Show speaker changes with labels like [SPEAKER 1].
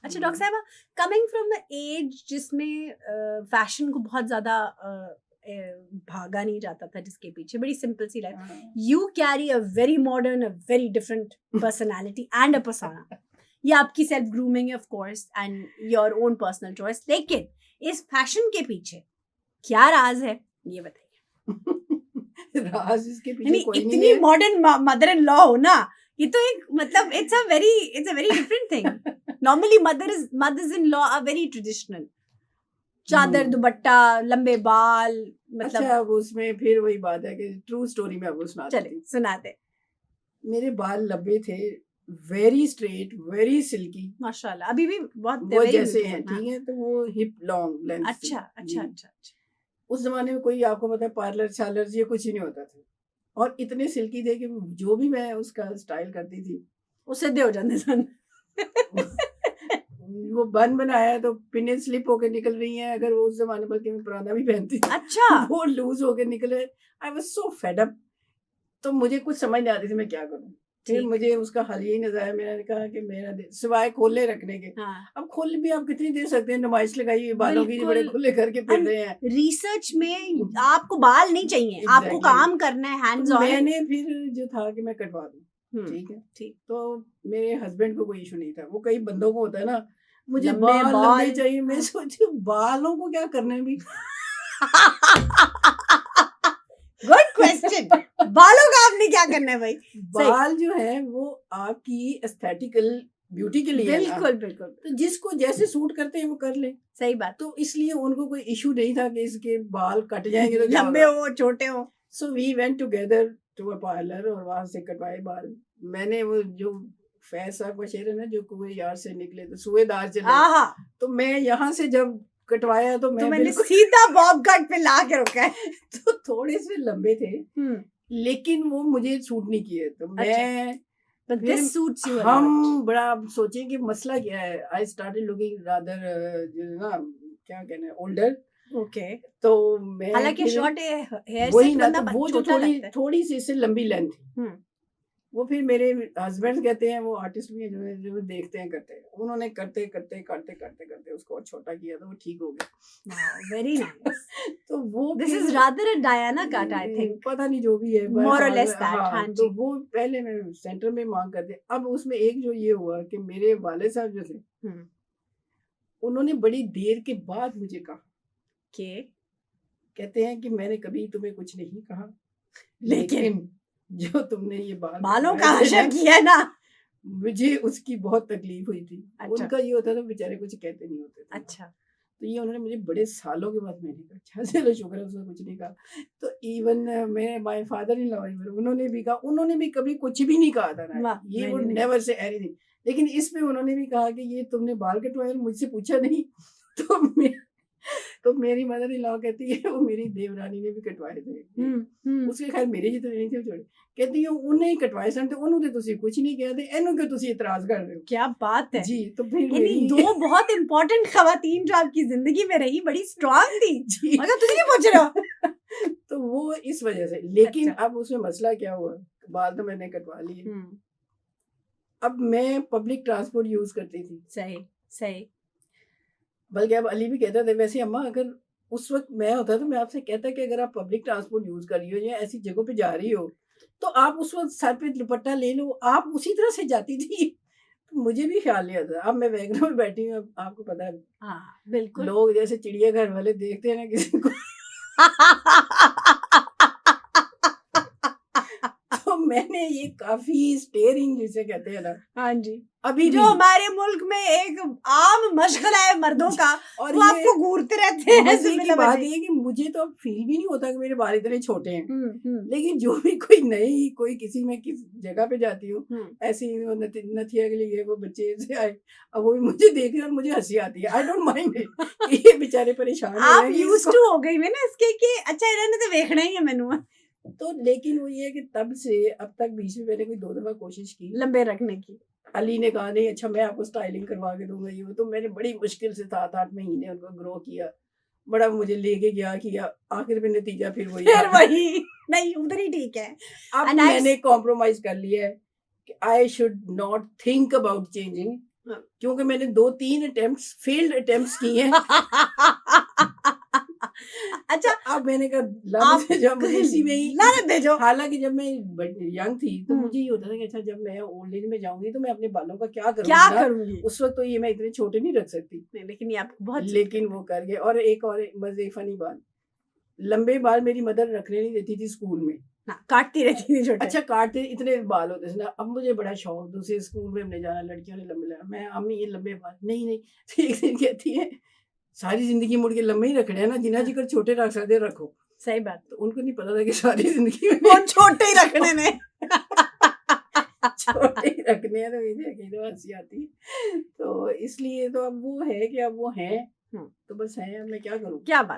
[SPEAKER 1] अच्छा डॉक्टर साहबा, coming from the age जिसमें फैशन को बहुत ज्यादा भागा नहीं जाता था, जिसके पीछे बड़ी सिंपल सी life, you carry a very modern, a very different personality and a persona. ये आपकी सेल्फ ग्रूमिंग है of course and your own personal choice, लेकिन इस फैशन के पीछे क्या राज है ये बताइए.
[SPEAKER 2] राज इसके पीछे कोई नहीं
[SPEAKER 1] इतनी
[SPEAKER 2] है.
[SPEAKER 1] मॉडर्न मदर इन लॉ हो ना, ये तो एक मतलब it's a very different thing. Normally mothers in law are very traditional, चादर दुपट्टा लंबे बाल, मतलब.
[SPEAKER 2] अच्छा, अब उसमें फिर वही बात है कि ट्रू स्टोरी में आपको सुनाती
[SPEAKER 1] चले सुनाते.
[SPEAKER 2] मेरे बाल लंबे थे, वेरी स्ट्रेट, वेरी सिल्की,
[SPEAKER 1] माशाल्लाह. अभी भी बहुत
[SPEAKER 2] वो
[SPEAKER 1] very
[SPEAKER 2] जैसे
[SPEAKER 1] beautiful,
[SPEAKER 2] हैं,
[SPEAKER 1] हाँ.
[SPEAKER 2] ठीक है. तो वो हिप लॉन्ग लेंथ.
[SPEAKER 1] अच्छा अच्छा अच्छा अच्छा.
[SPEAKER 2] उस जमाने में कोई आपको पता है पार्लर शार्लर ये कुछ ही नहीं होता था, और इतने सिल्की थे कि जो भी मैं उसका स्टाइल करती थी
[SPEAKER 1] उससे दे हो जाते सन.
[SPEAKER 2] वो बन बनाया तो पिने स्लिप होके निकल रही हैं. अगर वो उस जमाने बल्कि मैं पुराना भी पहनती थी,
[SPEAKER 1] अच्छा.
[SPEAKER 2] वो लूज होके निकले. I was so fed up. तो मुझे कुछ समझ नहीं आती थी मैं क्या करूं. फिर मुझे उसका हल यही नजर आया. मैंने कहा कि मेरा सिवाय खोले रखने के,
[SPEAKER 1] हाँ.
[SPEAKER 2] अब खोले भी आप कितनी दे सकते हैं. नुमाइश लगाई हुई बालों की,
[SPEAKER 1] बिल्कुल.
[SPEAKER 2] बड़े खुले करके फिर रहे हैं.
[SPEAKER 1] रिसर्च में आपको बाल नहीं चाहिए, आपको
[SPEAKER 2] Exactly.
[SPEAKER 1] काम करना है हैंड्स
[SPEAKER 2] तो
[SPEAKER 1] ऑन.
[SPEAKER 2] मैंने फिर जो था कि मैं कटवा दूं, ठीक है.
[SPEAKER 1] ठीक.
[SPEAKER 2] तो मेरे हस्बैंड को कोई इशू नहीं था. वो कई बंदों को होता है ना, मुझे
[SPEAKER 1] लंबे
[SPEAKER 2] बाल लंबे
[SPEAKER 1] बाल.
[SPEAKER 2] चाहिए. मैं सोची बालों को क्या करना है भी.
[SPEAKER 1] Good question. बालों का आपने क्या करना है भाई.
[SPEAKER 2] बाल जो है वो आपकी एस्थेटिकल ब्यूटी के लिए है ना.
[SPEAKER 1] बिल्कुल बिल्कुल.
[SPEAKER 2] तो जिसको जैसे सूट करते हैं वो कर ले.
[SPEAKER 1] सही बात.
[SPEAKER 2] तो इसलिए उनको कोई इशू नहीं था कि इसके बाल कट जाएंगे तो क्या
[SPEAKER 1] लंबे
[SPEAKER 2] होगा.
[SPEAKER 1] हो छोटे हो.
[SPEAKER 2] So we went together to a parlour और वहां से कटवाए बाल. मैंने वो जो फैसा बशेर है ना, जो कुएं यार से निकले तो सुएदार चले.
[SPEAKER 1] आहा.
[SPEAKER 2] तो मैं यहाँ से जब कटवाया तो मैं
[SPEAKER 1] मैंने
[SPEAKER 2] बिल्कुल
[SPEAKER 1] सीधा बॉब कट पे ला के रखा है.
[SPEAKER 2] तो थोड़े से लंबे थे, लेकिन वो मुझे सूट नहीं किए. तो मैं
[SPEAKER 1] But this suits you a lot.
[SPEAKER 2] हम बड़ा सोचे कि मसला क्या है. आई स्टार्टेड लुकिंग रादर ना, क्या कहना है, ओल्डर.
[SPEAKER 1] ओके.
[SPEAKER 2] तो मैं
[SPEAKER 1] हालांकि शॉर्ट हेयर
[SPEAKER 2] वही
[SPEAKER 1] से
[SPEAKER 2] ना,
[SPEAKER 1] बंदा
[SPEAKER 2] तो वो जो
[SPEAKER 1] छोटा लगता है.
[SPEAKER 2] थोड़ी सी इससे लंबी लेंथ थी. वो फिर मेरे हस्बैंड कहते हैं, वो आर्टिस्ट भी हैं जो देखते हैं करते हैं, उन्होंने करते करते करते करते करते उसको और छोटा किया तो वो ठीक हो गया.
[SPEAKER 1] Very nice.
[SPEAKER 2] तो वो
[SPEAKER 1] this is rather a Diana cut I think.
[SPEAKER 2] पता नहीं जो भी है,
[SPEAKER 1] मोर और लेस दैट. हाँ
[SPEAKER 2] तो
[SPEAKER 1] जी.
[SPEAKER 2] वो पहले मैं सेंटर में मांग करते. अब उसमें एक जो ये हुआ कि मेरे वाले साहब जो थे, उन्होंने बड़ी देर के बाद मुझे कहा
[SPEAKER 1] के
[SPEAKER 2] कहते हैं कि मैंने कभी तुम्हें कुछ नहीं कहा, लेकिन जो तुमने ये
[SPEAKER 1] बालों का हशर किया ना,
[SPEAKER 2] मुझे उसकी बहुत तकलीफ हुई थी.
[SPEAKER 1] अच्छा.
[SPEAKER 2] उनका ये होता था बेचारे कुछ कहते नहीं होते थे.
[SPEAKER 1] अच्छा.
[SPEAKER 2] तो ये उन्होंने मुझे बड़े सालों के बाद मैंने कहा, अच्छा चलो शुक्र है उसने कुछ नहीं कहा. तो इवन मेरे माय फादर इन लॉ, उन्होंने भी कहा, उन्होंने भी कभी कुछ भी नहीं कहा था ना, ये वुड नेवर से एनीथिंग. लेकिन इसमें उन्होंने भी कहा कि ये तुमने बाल कटवाए और मुझसे पूछा नहीं. तो मेरी मदर इन लॉ कहती है वो मेरी देवरानी ने भी कटवाए थे. उसके खैर मेरे जितने नहीं थे छोड़े. कहती है उन्हें ही कटवाए सन तो उन्होंने तुसी कुछ नहीं किया थे, इन्हों के तुसी इतराज कर रहे हो.
[SPEAKER 1] क्या बात है
[SPEAKER 2] जी. तो फिर
[SPEAKER 1] यानी दो बहुत इंपॉर्टेंट खवातीन जो आपकी जिंदगी में रही, बड़ी स्ट्रांग थी.
[SPEAKER 2] जी.
[SPEAKER 1] मगर तुझे नहीं पूछ रहे हो.
[SPEAKER 2] तो वो इस वजह से. लेकिन अब उसमें मसला क्या हुआ, बाल तो मैंने कटवा लिए. अब मैं पब्लिक ट्रांसपोर्ट यूज करती थी.
[SPEAKER 1] सही सही.
[SPEAKER 2] बल्कि अब अली भी कहता था, वैसे अम्मा अगर उस वक्त मैं होता तो मैं आपसे कहता कि अगर आप पब्लिक ट्रांसपोर्ट यूज कर रही हो या ऐसी जगहों पे जा रही हो तो आप उस वक्त सर पे दुपट्टा ले लो. आप उसी तरह से जाती थी. तो मुझे भी ख्याल नहीं आता. अब मैं वैगन में बैठी हूँ, आपको पता है.
[SPEAKER 1] हाँ बिल्कुल.
[SPEAKER 2] लोग जैसे चिड़ियाघर वाले देखते हैं ना किसी को. तो मैंने ये काफी स्टेयरिंग जिसे कहते हैं ना,
[SPEAKER 1] हाँ जी,
[SPEAKER 2] अभी
[SPEAKER 1] जो हमारे मुल्क में एक आम मशगला है मर्दों का, और वो आपको घूरते रहते हैं.
[SPEAKER 2] मजे की बात ये है कि मुझे तो अब फील भी नहीं होता कि मेरे बाल इतने छोटे हैं. लेकिन जो भी कोई नई कोई किसी में किस जगह पे जाती हूँ, ऐसी नथिया के लिए वो बच्चे से आए, अब वो भी मुझे देख रहे और मुझे हंसी आती है. I don't mind it. ये बेचारे परेशान
[SPEAKER 1] आप यूज्ड टू हो गई में ना इसके कि अच्छा इन्होंने तो देखना ही है मैनू.
[SPEAKER 2] तो लेकिन वो ये है कि तब से अब तक बीच में मैंने कोई 2 दफा कोशिश की
[SPEAKER 1] लंबे रखने की.
[SPEAKER 2] अली ने कहा नहीं अच्छा मैं आपको स्टाइलिंग करवा के दूंगा. ये तो मैंने बड़ी मुश्किल से 7-8 महीने उनको ग्रो किया, बड़ा मुझे लेके गया किया. आखिर में नतीजा फिर वही
[SPEAKER 1] नहीं उधर ही ठीक है.
[SPEAKER 2] अब मैंने कॉम्प्रोमाइज कर लिया है कि I should not think about changing. क्योंकि मैंने 2-3 अटेम्प्ट्स फेल्ड अटेम्प्ट्स किए हैं।
[SPEAKER 1] अच्छा,
[SPEAKER 2] अब मैंने कहा
[SPEAKER 1] आप
[SPEAKER 2] लानत है, जब मुझे इसी में ही
[SPEAKER 1] लानत भेजो।
[SPEAKER 2] हालांकि जब मैं यंग थी तो
[SPEAKER 1] हम्म।
[SPEAKER 2] मुझे ये होता था कि अच्छा जब मैं ओल्ड एज में जाऊंगी तो मैं अपने बालों का क्या
[SPEAKER 1] क्या
[SPEAKER 2] करूंगी ना।
[SPEAKER 1] करूंगी?
[SPEAKER 2] उस वक्त तो ये मैं इतने छोटे नहीं रख सकती,
[SPEAKER 1] नहीं, लेकिन ये आपको बहुत
[SPEAKER 2] लेकिन वो कर गए। और एक और मजे फनी बात, लंबे बाल मेरी मदर रखने नहीं देती थी स्कूल में।
[SPEAKER 1] हाँ, काटती रहती थी छोटे।
[SPEAKER 2] अच्छा काटते इतने बाल होते थे ना। अब मुझे बड़ा शौक, दूसरे स्कूल में हमने जाना, लड़कियों ने लंबे लगाना, मैं अम्मी ये लंबे बाल नहीं नहीं। फिर एक दिन कहती है सारी जिंदगी मुड़ के लंबे ही रखने हैं ना, जिना जिकर छोटे रख सकते रखो।
[SPEAKER 1] सही बात।
[SPEAKER 2] तो उनको नहीं पता था कि सारी जिंदगी में
[SPEAKER 1] वो छोटे ही रखने ने।
[SPEAKER 2] छोटे ही रखने हैं। तो मुझे अकेले हंसी आती है। तो इसलिए तो अब वो है कि अब वो है, तो बस है, अब मैं क्या करूँ।
[SPEAKER 1] क्या बात।